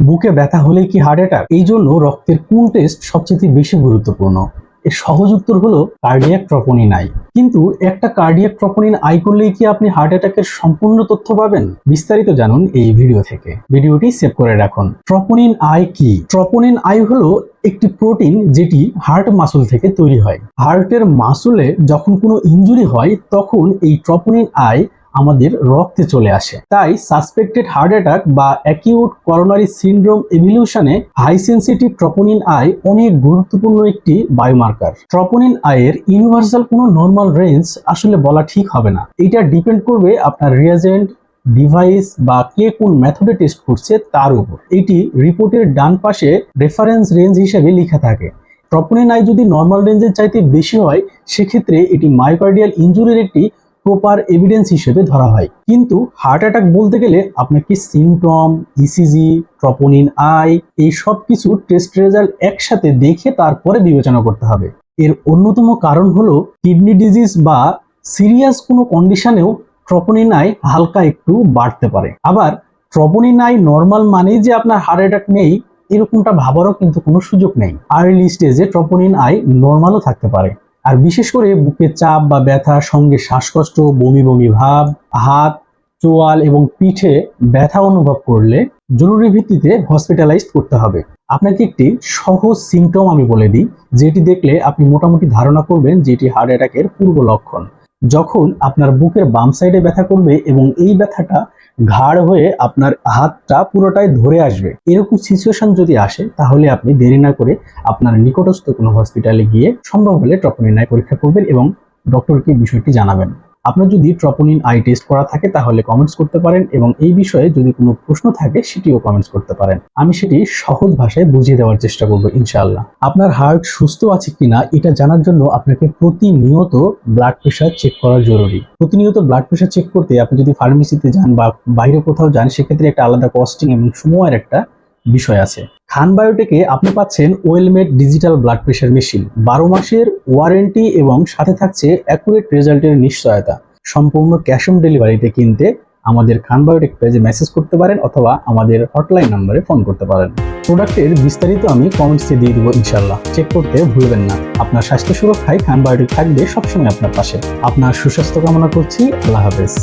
বুকে ব্যথা হলেই কি হার্ট অ্যাটাক? এই জন্য রক্তের কোন টেস্ট সবচেয়ে বেশি গুরুত্বপূর্ণ? এর সহজ উত্তর হলো কার্ডিয়াক ট্রপোনিন আই। কিন্তু একটা কার্ডিয়াক ট্রপোনিন আই করলেই কি আপনি হার্ট অ্যাটাকের সম্পূর্ণ তথ্য পাবেন? বিস্তারিত জানুন এই ভিডিও থেকে। ভিডিওটি সেভ করে রাখুন। ট্রপোনিন আই কি? ট্রপোনিন আই হলো একটি প্রোটিন যেটি হার্ট মাসল থেকে তৈরি হয়। হার্টের মাসলে যখন কোনো ইনজুরি হয় তখন এই ট্রপোনিন আই আমাদের রক্তে চলে আসে। তাই সাসপেক্টেড হার্ট অ্যাটাক বা অ্যাকিউট করোনারি সিনড্রোম এভলিউশনে হাই সেন্সিটিভ ট্রপোনিন আই অনেক গুরুত্বপূর্ণ একটি বায়োমার্কার। ট্রপোনিন আই এর ইউনিভার্সাল কোনো নর্মাল রেঞ্জ আসলে বলা ঠিক হবে না। এটা ডিপেন্ড করবে আপনার রিয়াজেন্ট, ডিভাইস বা কে কোন মেথডে টেস্ট করছে তার উপর। এটি রিপোর্টের ডান পাশে রেফারেন্স রেঞ্জ হিসেবে লেখা থাকে। ট্রপোনিন আই যদি নর্মাল রেঞ্জের চাইতে বেশি হয় সেক্ষেত্রে এটি মায়োকার্ডিয়াল ইনজুরির একটি প্রপার এভিডেন্স হিসেবে ধরা হয়। কিন্তু হার্ট অ্যাটাক বলতে গেলে আপনাকে সিমটম, ইসিজি, ট্রপোনিন আই এই সব কিছু টেস্ট রেজাল্ট একসাথে দেখে তারপরে বিবেচনা করতে হবে। এর অন্যতম কারণ হলো কিডনি ডিজিজ বা সিরিয়াস কোনো কন্ডিশনেও ট্রপোনিন আই হালকা একটু বাড়তে পারে। আবার ট্রপোনিন আই নর্মাল মানেই যে আপনার হার্ট অ্যাটাক নেই এরকমটা ভাবারও কিন্তু কোনো সুযোগ নেই। আর্লি স্টেজে ট্রপোনিন আই নর্মালও থাকতে পারে। আর বিশেষ করে বুকে চাপ বা ব্যথা, সঙ্গে শ্বাসকষ্ট, বমি বমি ভাব, হাত, চোয়াল এবং পিঠে ব্যথা অনুভব করলে জরুরি ভিত্তিতে হসপিটালাইজড করতে হবে। আপনাকে একটি সহজ সিমটম আমি বলে দিই, যেটি দেখলে আপনি মোটামুটি ধারণা করবেন যে এটি হার্ট অ্যাটাকের পূর্ব লক্ষণ। যখন আপনার বুকের বাম সাইডে ব্যথা করবে এবং এই ব্যথাটা ঘাড় হয়ে আপনার হাতটা পুরোটাই ধরে আসবে, এরকম সিচুয়েশন যদি আসে তাহলে আপনি দেরি না করে আপনার নিকটস্থ কোনো হসপিটালে গিয়ে সম্ভব হলে ট্রপোনিন আই পরীক্ষা করবেন এবং ডক্টরকে বিষয়টি জানাবেন। আপনার যদি ট্রপোনিন আই টেস্ট করা থাকে তাহলে কমেন্টস করতে পারেন এবং এই বিষয়ে যদি কোনো প্রশ্ন থাকে সেটিও কমেন্টস করতে পারেন। আমি সেটি সহজ ভাষায় বুঝিয়ে দেওয়ার চেষ্টা করব ইনশাআল্লাহ। আপনার হার্ট সুস্থ আছে কিনা এটা জানার জন্য আপনাকে প্রতিনিয়ত ব্লাড প্রেশার চেক করা জরুরি। প্রতিনিয়ত ব্লাড প্রেশার চেক করতে আপনি যদি ফার্মেসিতে যান বা বাইরে কোথাও যান সেক্ষেত্রে একটা আলাদা কস্টিং এবং সময়ের একটা বিষয় আছে। খান বায়োটেকে আপনি পাচ্ছেন ওয়েলমেড ডিজিটাল ব্লাড প্রেশার মেশিন, 12 মাসের ওয়ারেন্টি এবং সাথে থাকছে অ্যাকুরেট রেজাল্টের নিশ্চয়তা। সম্পূর্ণ ক্যাশ অন ডেলিভারিতে কিনতে আমাদের খান বায়োটেক পেজে মেসেজ করতে পারেন অথবা আমাদের হটলাইন নম্বরে ফোন করতে পারেন। প্রোডাক্টের বিস্তারিত আমি কমেন্টসে দিয়ে দেবো ইনশাল্লাহ। চেক করতে ভুলবেন না। আপনার স্বাস্থ্য সুরক্ষায় খান বায়োটেক থাকবে সবসময় আপনার পাশে। আপনার সুস্বাস্থ্য কামনা করছি। আল্লাহ হাফেজ।